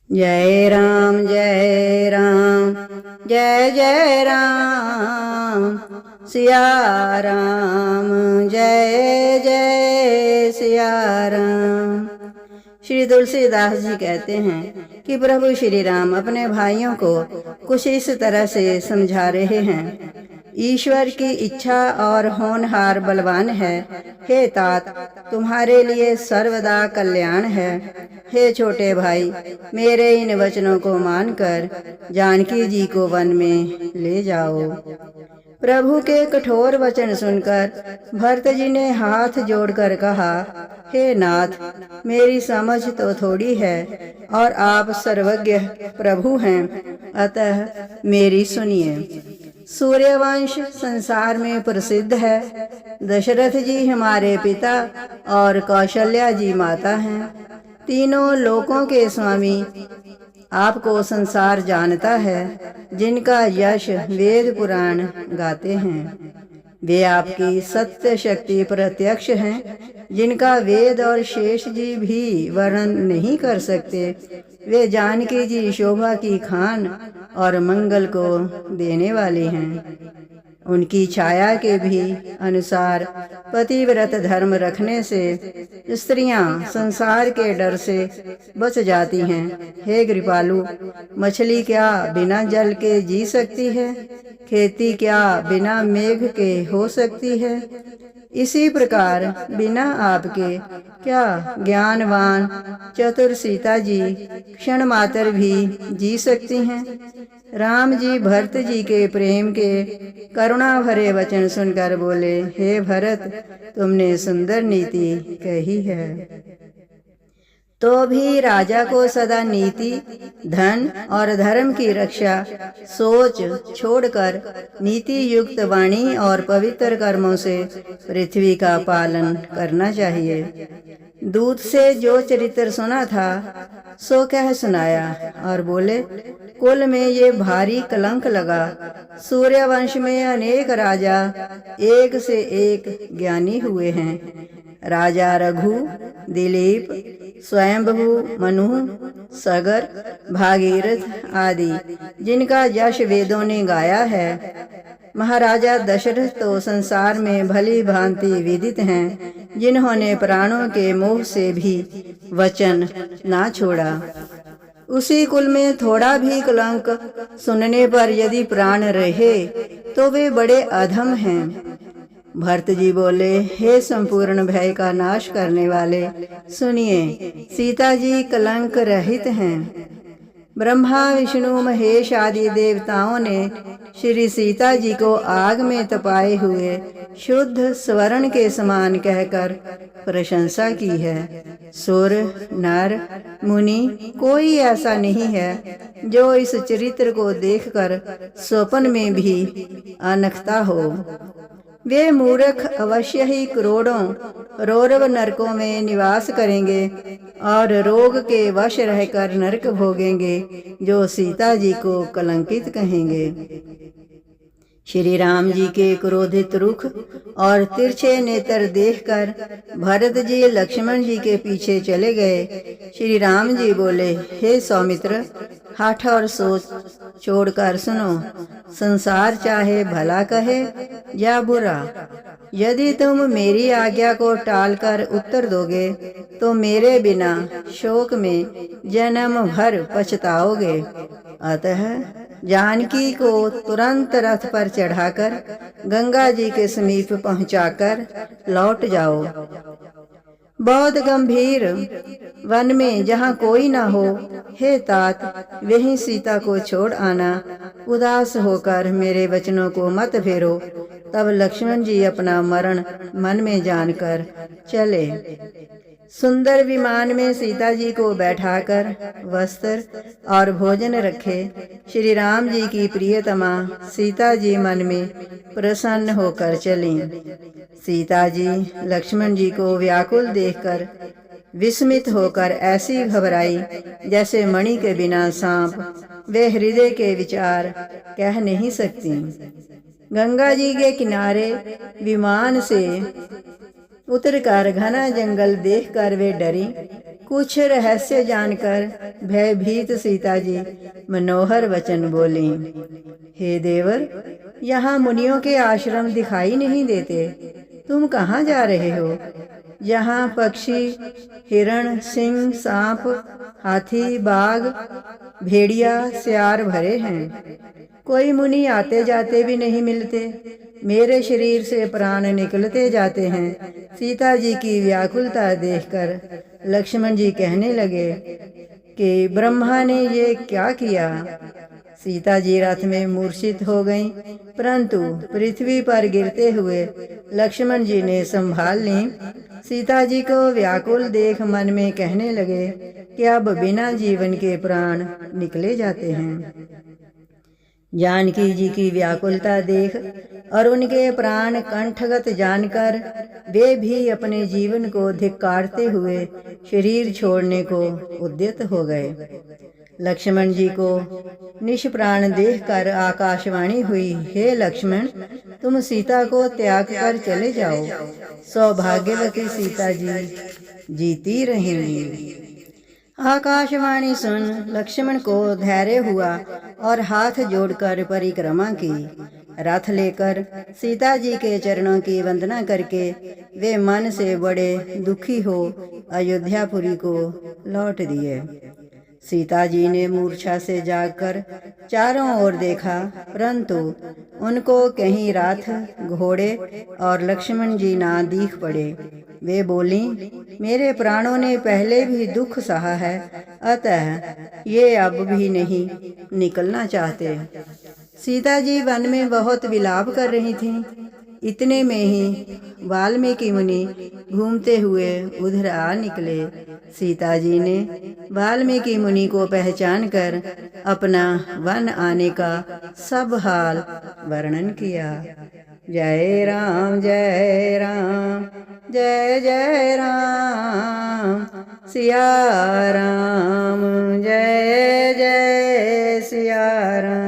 जय राम जय राम जय जय राम सिया राम जय जय सिया राम। श्री तुलसीदास जी कहते हैं कि प्रभु श्री राम अपने भाइयों को कुछ इस तरह से समझा रहे हैं। ईश्वर की इच्छा और होनहार बलवान है। हे तात, तुम्हारे लिए सर्वदा कल्याण है। हे छोटे भाई, मेरे इन वचनों को मानकर जानकी जी को वन में ले जाओ। प्रभु के कठोर वचन सुनकर भरत जी ने हाथ जोड़कर कहा, हे नाथ, मेरी समझ तो थोड़ी है और आप सर्वज्ञ प्रभु हैं, अतः मेरी सुनिए। सूर्यवंश संसार में प्रसिद्ध है। दशरथ जी हमारे पिता और कौशल्या जी माता हैं। तीनों लोकों के स्वामी आपको संसार जानता है, जिनका यश वेद पुराण गाते हैं। वे आपकी सत्य शक्ति प्रत्यक्ष हैं, जिनका वेद और शेष जी भी वर्णन नहीं कर सकते। वे जानकी जी शोभा की खान और मंगल को देने वाली हैं। उनकी छाया के भी अनुसार पतिव्रत धर्म रखने से स्त्रियां संसार के डर से बच जाती हैं। हे कृपालु, मछली क्या बिना जल के जी सकती है? खेती क्या बिना मेघ के हो सकती है? इसी प्रकार बिना आपके क्या ज्ञानवान चतुर सीता जी क्षण मात्र भी जी सकती हैं? राम जी भरत जी के प्रेम के करुणा भरे वचन सुनकर बोले, हे भरत, तुमने सुंदर नीति कही है। तो भी राजा को सदा नीति, धन और धर्म की रक्षा सोच छोड़कर नीति युक्त वाणी और पवित्र कर्मों से पृथ्वी का पालन करना चाहिए। दूत से जो चरित्र सुना था सो कह सुनाया और बोले, कुल में ये भारी कलंक लगा। सूर्यवंश में अनेक राजा एक से एक ज्ञानी हुए हैं। राजा रघु, दिलीप, स्वयंभू, मनु, सगर, भागीरथ आदि, जिनका यश वेदों ने गाया है। महाराजा दशरथ तो संसार में भली भांति विदित हैं, जिन्होंने प्राणों के मोह से भी वचन ना छोड़ा। उसी कुल में थोड़ा भी कलंक सुनने पर यदि प्राण रहे तो वे बड़े अधम हैं। भरत जी बोले, हे संपूर्ण भय का नाश करने वाले, सुनिए, सीता जी कलंक रहित हैं। ब्रह्मा विष्णु महेश आदि देवताओं ने श्री सीता जी को आग में तपाए हुए शुद्ध स्वर्ण के समान कहकर प्रशंसा की है। सुर, नर, मुनि कोई ऐसा नहीं है जो इस चरित्र को देखकर स्वप्न में भी अनखता हो। वे मूर्ख अवश्य ही करोड़ों रौरव नरकों में निवास करेंगे और रोग के वश रहकर नरक भोगेंगे, जो सीता जी को कलंकित कहेंगे। श्री राम जी के क्रोधित रुख और तिरछे नेत्र देखकर भरत जी लक्ष्मण जी के पीछे चले गए। श्री राम जी बोले, हे सौमित्र, हठ और सोच छोड़कर सुनो। संसार चाहे भला कहे या बुरा, यदि तुम मेरी आज्ञा को टालकर उत्तर दोगे तो मेरे बिना शोक में जन्म भर पछताओगे। अतः जानकी को तुरंत रथ पर चढ़ाकर गंगा जी के समीप पहुंचाकर लौट जाओ। बहुत गंभीर वन में जहाँ कोई ना हो, हे तात, वहीं सीता को छोड़ आना। उदास होकर मेरे वचनों को मत फेरो। तब लक्ष्मण जी अपना मरण मन में जानकर चले। सुंदर विमान में सीता जी को बैठाकर वस्त्र और भोजन रखे। श्री राम जी की प्रियतमा सीता जी मन में प्रसन्न होकर चलीं। सीता जी लक्ष्मण जी को व्याकुल देखकर विस्मित होकर ऐसी घबराई जैसे मणि के बिना सांप वे हृदय के विचार कह नहीं सकती। गंगा जी के किनारे विमान से उतरकर घना जंगल देखकर वे डरी। कुछ रहस्य जानकर भयभीत सीता जी मनोहर वचन बोली। हे देवर, यहाँ मुनियों के आश्रम दिखाई नहीं देते, तुम कहाँ जा रहे हो? यहाँ पक्षी, हिरण, सिंह, सांप, हाथी, बाघ, भेड़िया, सियार भरे हैं। कोई मुनि आते जाते भी नहीं मिलते। मेरे शरीर से प्राण निकलते जाते हैं। सीता जी की व्याकुलता देखकर लक्ष्मण जी कहने लगे कि ब्रह्मा ने ये क्या किया। सीता जी रथ में मूर्छित हो गईं, परंतु पृथ्वी पर गिरते हुए लक्ष्मण जी ने संभाल ली। सीता जी को व्याकुल देख मन में कहने लगे कि अब बिना जीवन के प्राण निकले जाते हैं। जानकी जी की व्याकुलता देख और उनके प्राण कंठगत जानकर वे भी अपने जीवन को धिक्कारते हुए शरीर छोड़ने को उद्यत हो गए। लक्ष्मण जी को निष्प्राण देखकर आकाशवाणी हुई, हे लक्ष्मण, तुम सीता को त्याग कर चले जाओ, सौभाग्यवती सीता जी जीती रहेंगी। आकाशवाणी सुन लक्ष्मण को धैर्य हुआ और हाथ जोड़कर परिक्रमा की। रथ लेकर सीता जी के चरणों की वंदना करके वे मन से बड़े दुखी हो अयोध्यापुरी को लौट दिए। सीता जी ने मूर्छा से जागकर चारों ओर देखा, परंतु उनको कहीं रथ, घोड़े और लक्ष्मण जी ना दिख पड़े। वे बोली, मेरे प्राणों ने पहले भी दुख सहा है, अतः ये अब भी नहीं निकलना चाहते। सीता जी वन में बहुत विलाप कर रही थीं। इतने में ही वाल्मीकि मुनि घूमते हुए उधर आ निकले। सीता जी ने वाल्मीकि मुनि को पहचान कर अपना वन आने का सब हाल वर्णन किया। जय राम जय राम, जय जय राम, सिया राम, जय जय सिया राम।